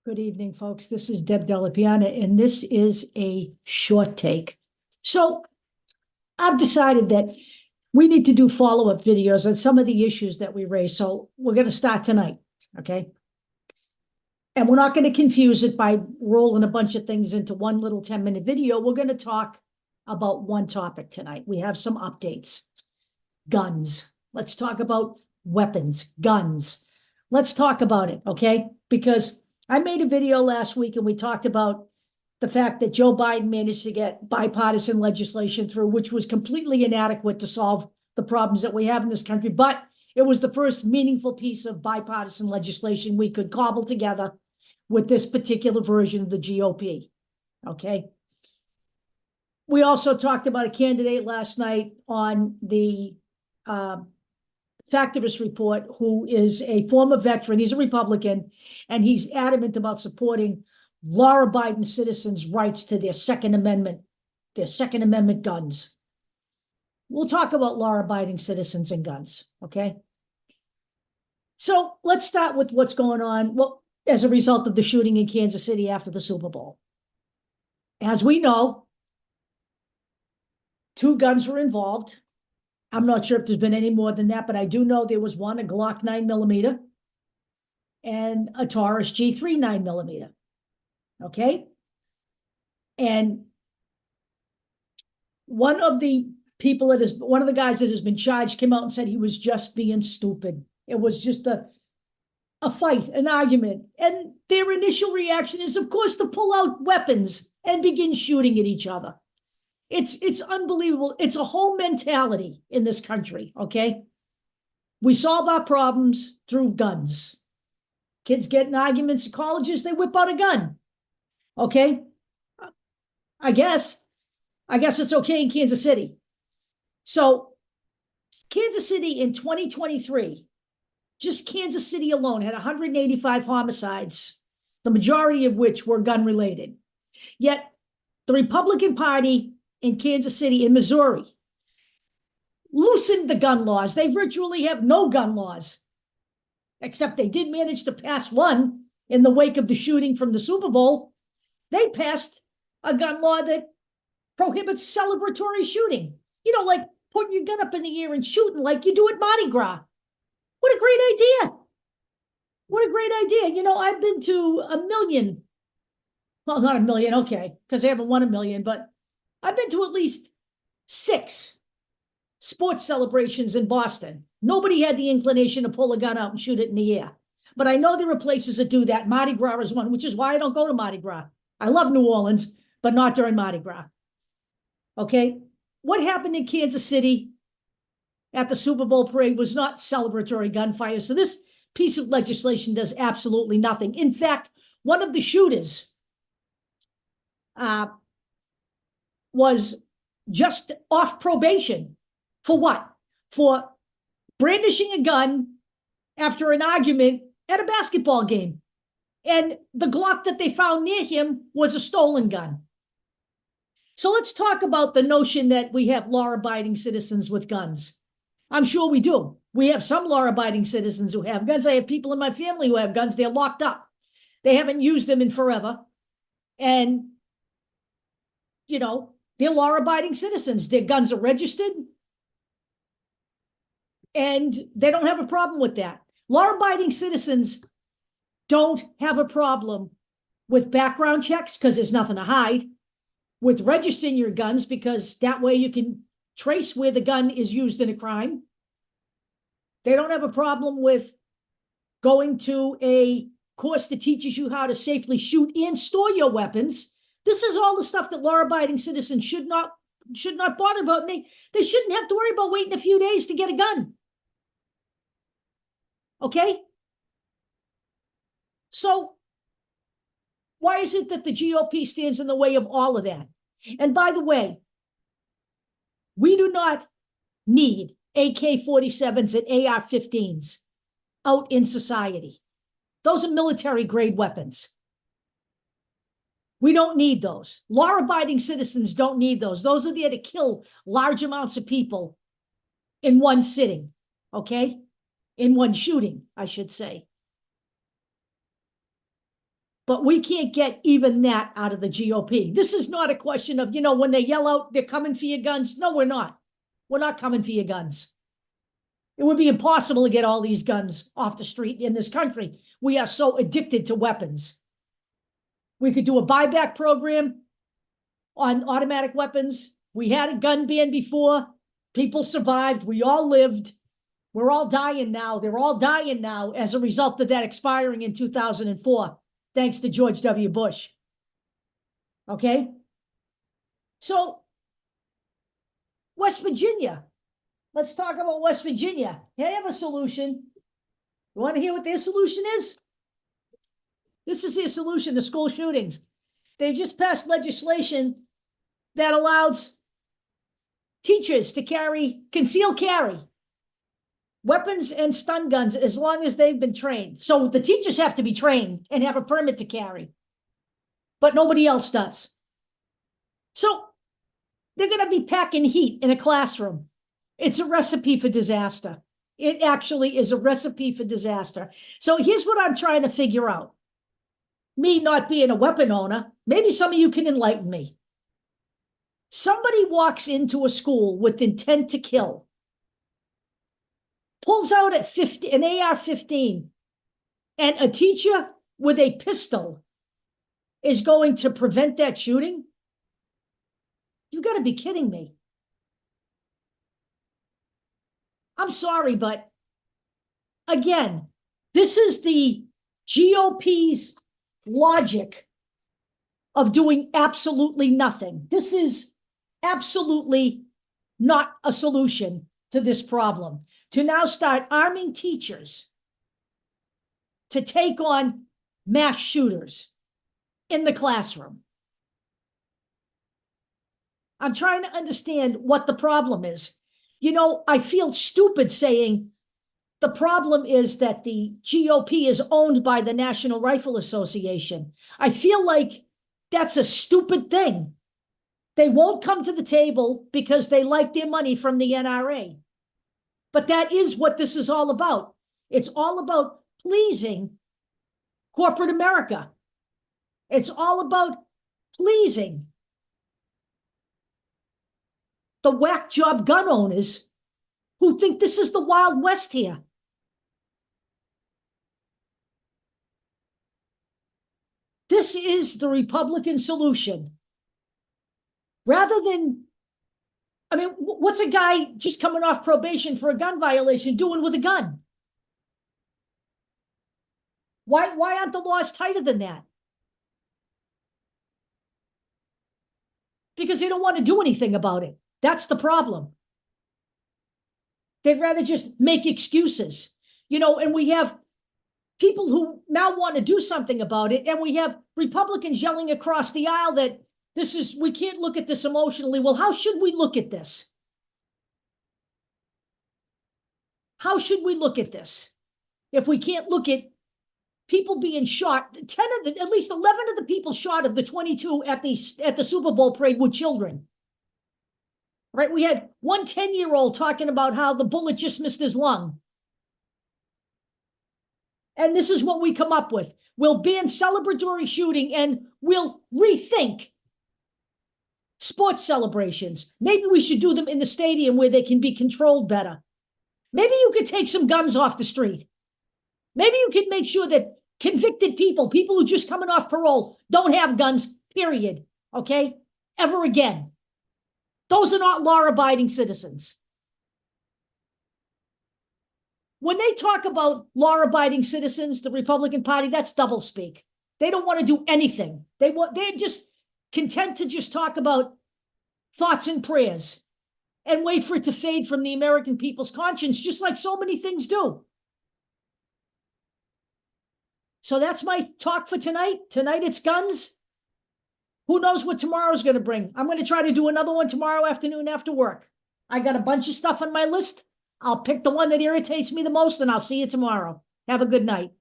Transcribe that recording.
Good evening, folks. This is Deb Delapiana, and this is a short take. So I've decided that we need to do follow-up videos on some of the issues that we raised. So we're going to start tonight, okay? And we're not going to confuse it by rolling a bunch of things into one little 10-minute video. We're going to talk about one topic tonight. We have some updates. Guns. Let's talk about weapons, guns. Let's talk about it, okay? Because I made a video last week and we talked about the fact that Joe Biden managed to get bipartisan legislation through, which was completely inadequate to solve the problems that we have in this country. But it was the first meaningful piece of bipartisan legislation we could cobble together with this particular version of the GOP, okay? We also talked about a candidate last night on the Factivist report, who is a former veteran. He's a Republican, and he's adamant about supporting law-abiding citizens' rights to their Second Amendment guns. We'll talk about law-abiding citizens and guns, okay? So let's start with what's going on, well, as a result of the shooting in Kansas City after the Super Bowl. As we know, 2 guns were involved. I'm not sure if there's been any more than that, but I do know there was one, a Glock 9mm, and a Taurus G3 9mm. Okay? And one of the guys that has been charged came out and said he was just being stupid. It was just a fight, an argument. And their initial reaction is, of course, to pull out weapons and begin shooting at each other. It's unbelievable. It's a whole mentality in this country, okay? We solve our problems through guns. Kids get in arguments at colleges, they whip out a gun, okay? I guess it's okay in Kansas City. So Kansas City in 2023, just Kansas City alone had 185 homicides, the majority of which were gun-related. Yet the Republican Party in Kansas City, in Missouri, loosened the gun laws. They virtually have no gun laws, except they did manage to pass one in the wake of the shooting from the Super Bowl. They passed a gun law that prohibits celebratory shooting. You know, like putting your gun up in the air and shooting like you do at Mardi Gras. What a great idea. What a great idea. You know, I've been to a million, well, not a million, okay, because I haven't won a million, but I've been to at least 6 sports celebrations in Boston. Nobody had the inclination to pull a gun out and shoot it in the air. But I know there are places that do that. Mardi Gras is one, which is why I don't go to Mardi Gras. I love New Orleans, but not during Mardi Gras. Okay? What happened in Kansas City at the Super Bowl parade was not celebratory gunfire. So this piece of legislation does absolutely nothing. In fact, one of the shooters was just off probation. For what? For brandishing a gun after an argument at a basketball game. And the Glock that they found near him was a stolen gun. So let's talk about the notion that we have law-abiding citizens with guns. I'm sure we do. We have some law-abiding citizens who have guns. I have people in my family who have guns. They're locked up. They haven't used them in forever. And, you know, they're law-abiding citizens. Their guns are registered. And they don't have a problem with that. Law-abiding citizens don't have a problem with background checks because there's nothing to hide, with registering your guns because that way you can trace where the gun is used in a crime. They don't have a problem with going to a course that teaches you how to safely shoot and store your weapons. This is all the stuff that law-abiding citizens should not bother about. And they shouldn't have to worry about waiting a few days to get a gun. Okay? So why is it that the GOP stands in the way of all of that? And by the way, we do not need AK-47s and AR-15s out in society. Those are military-grade weapons. We don't need those. Law-abiding citizens don't need those. Those are there to kill large amounts of people in one sitting, okay? In one shooting, I should say. But we can't get even that out of the GOP. This is not a question of, when they yell out, they're coming for your guns. No, we're not. We're not coming for your guns. It would be impossible to get all these guns off the street in this country. We are so addicted to weapons. We could do a buyback program on automatic weapons. We had a gun ban before. People survived. We all lived. We're all dying now. They're all dying now as a result of that expiring in 2004, thanks to George W. Bush. Okay? So, West Virginia. Let's talk about West Virginia. They have a solution. You want to hear what their solution is? This is their solution to school shootings. They've just passed legislation that allows teachers to conceal carry weapons and stun guns as long as they've been trained. So the teachers have to be trained and have a permit to carry, but nobody else does. So they're going to be packing heat in a classroom. It's a recipe for disaster. It actually is a recipe for disaster. So here's what I'm trying to figure out. Me not being a weapon owner, maybe some of you can enlighten me. Somebody walks into a school with intent to kill, pulls out an AR-15, and a teacher with a pistol is going to prevent that shooting? You've got to be kidding me. I'm sorry, but again, this is the GOP's logic of doing absolutely nothing. This is absolutely not a solution to this problem. To now start arming teachers to take on mass shooters in the classroom. I'm trying to understand what the problem is. I feel stupid saying the problem is that the GOP is owned by the National Rifle Association. I feel like that's a stupid thing. They won't come to the table because they like their money from the NRA. But that is what this is all about. It's all about pleasing corporate America. It's all about pleasing the whack job gun owners who think this is the Wild West here. This is the Republican solution. Rather than, what's a guy just coming off probation for a gun violation doing with a gun? Why aren't the laws tighter than that? Because they don't want to do anything about it. That's the problem. They'd rather just make excuses, and we have people who now want to do something about it, and we have Republicans yelling across the aisle that we can't look at this emotionally. Well, how should we look at this? How should we look at this if we can't look at people being shot? At least 11 of the people shot of the 22 at the Super Bowl parade were children. Right? We had one 10-year-old talking about how the bullet just missed his lung. And this is what we come up with. We'll ban celebratory shooting and we'll rethink sports celebrations. Maybe we should do them in the stadium where they can be controlled better. Maybe you could take some guns off the street. Maybe you could make sure that convicted people who just coming off parole, don't have guns, period. Okay? Ever again. Those are not law-abiding citizens. When they talk about law-abiding citizens, the Republican Party, that's doublespeak. They don't want to do anything. They're just content to just talk about thoughts and prayers and wait for it to fade from the American people's conscience, just like so many things do. So that's my talk for tonight. Tonight it's guns. Who knows what tomorrow's going to bring? I'm going to try to do another one tomorrow afternoon after work. I got a bunch of stuff on my list. I'll pick the one that irritates me the most, and I'll see you tomorrow. Have a good night.